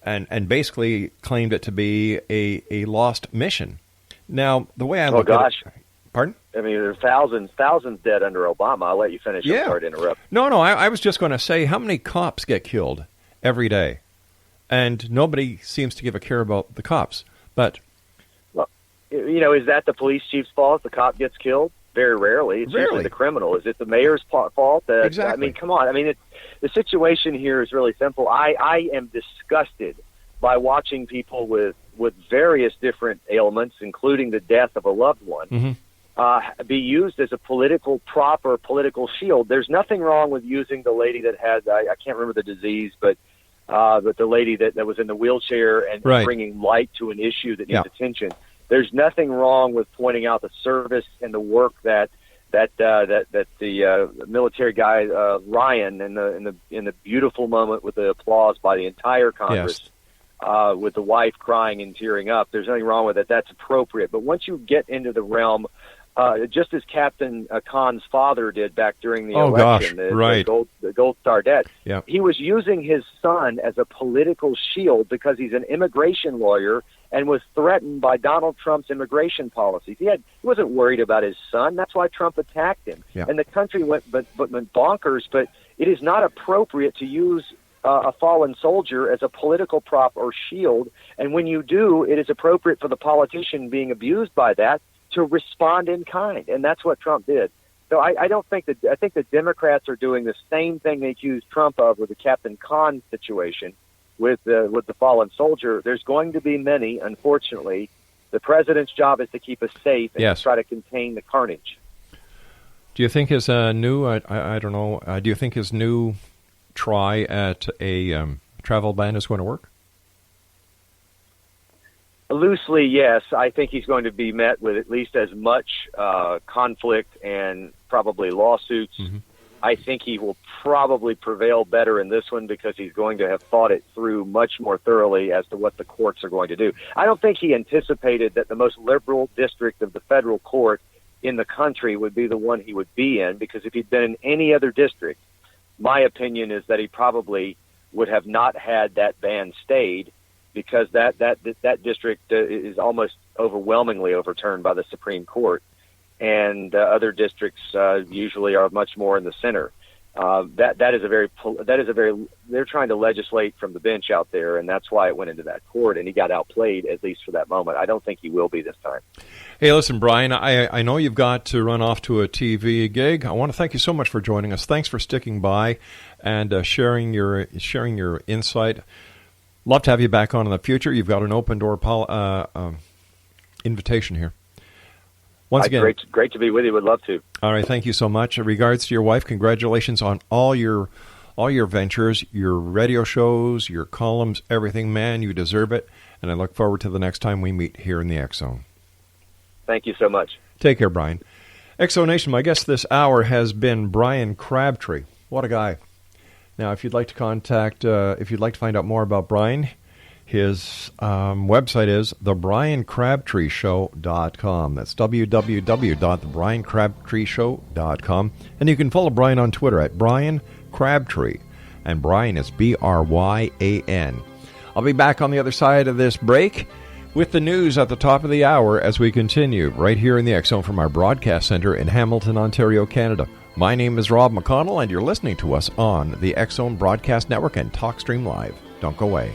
and basically claimed it to be a lost mission? Now, the way I look at it... Pardon? I mean, there are thousands dead under Obama. I'll let you finish. Yeah. I'm sorry to interrupt. No, I was just going to say, how many cops get killed every day? And nobody seems to give a care about the cops. But, well, is that the police chief's fault if the cop gets killed? Very rarely. It's usually the criminal. Is it the mayor's fault? Exactly. I mean, come on. I mean, the situation here is really simple. I am disgusted by watching people with various different ailments, including the death of a loved one, be used as a political prop or political shield. There's nothing wrong with using the lady that had, I can't remember the disease, but the lady that was in the wheelchair and bringing light to an issue that needs attention. There's nothing wrong with pointing out the service and the work that the military guy Ryan in the beautiful moment with the applause by the entire Congress, with the wife crying and tearing up. There's nothing wrong with it. That's appropriate. But once you get into the realm, just as Captain Khan's father did back during the election, the Gold Star debt, he was using his son as a political shield because he's an immigration lawyer and was threatened by Donald Trump's immigration policies. He wasn't worried about his son. That's why Trump attacked him. And the country went bonkers. But it is not appropriate to use a fallen soldier as a political prop or shield. And when you do, it is appropriate for the politician being abused by that to respond in kind. And that's what Trump did. So I don't think that, I think the Democrats are doing the same thing they accused Trump of with the Captain Khan situation with the fallen soldier. There's going to be many, unfortunately. The president's job is to keep us safe and to try to contain the carnage. Do you think his new, I don't know, do you think his new try at a travel ban is going to work? Loosely, yes. I think he's going to be met with at least as much conflict and probably lawsuits. I think he will probably prevail better in this one because he's going to have thought it through much more thoroughly as to what the courts are going to do. I don't think he anticipated that the most liberal district of the federal court in the country would be the one he would be in, because if he'd been in any other district, my opinion is that he probably would have not had that ban stayed, because that district is almost overwhelmingly overturned by the Supreme Court, and other districts usually are much more in the center. That is a very they're trying to legislate from the bench out there, and that's why it went into that court, and he got outplayed, at least for that moment. I don't think he will be this time. Hey, listen, Brian, I know you've got to run off to a TV gig. I want to thank you so much for joining us. Thanks for sticking by and sharing your insight. Love to have you back on in the future. You've got an open door invitation here. Once again, great to be with you. Would love to. All right, thank you so much. Regards to your wife. Congratulations on all your ventures, your radio shows, your columns, everything. Man, you deserve it. And I look forward to the next time we meet here in the X Zone. Thank you so much. Take care, Brian. X Zone Nation, my guest this hour has been Bryan Crabtree. What a guy. Now, if you'd like to find out more about Bryan, his website is thebryancrabtreeshow.com. That's www.thebryancrabtreeshow.com. And you can follow Bryan on Twitter at Bryan Crabtree. And Bryan is Bryan. I'll be back on the other side of this break with the news at the top of the hour as we continue right here in the X Zone from our broadcast center in Hamilton, Ontario, Canada. My name is Rob McConnell, and you're listening to us on the X Zone Broadcast Network and TalkStream Live. Don't go away.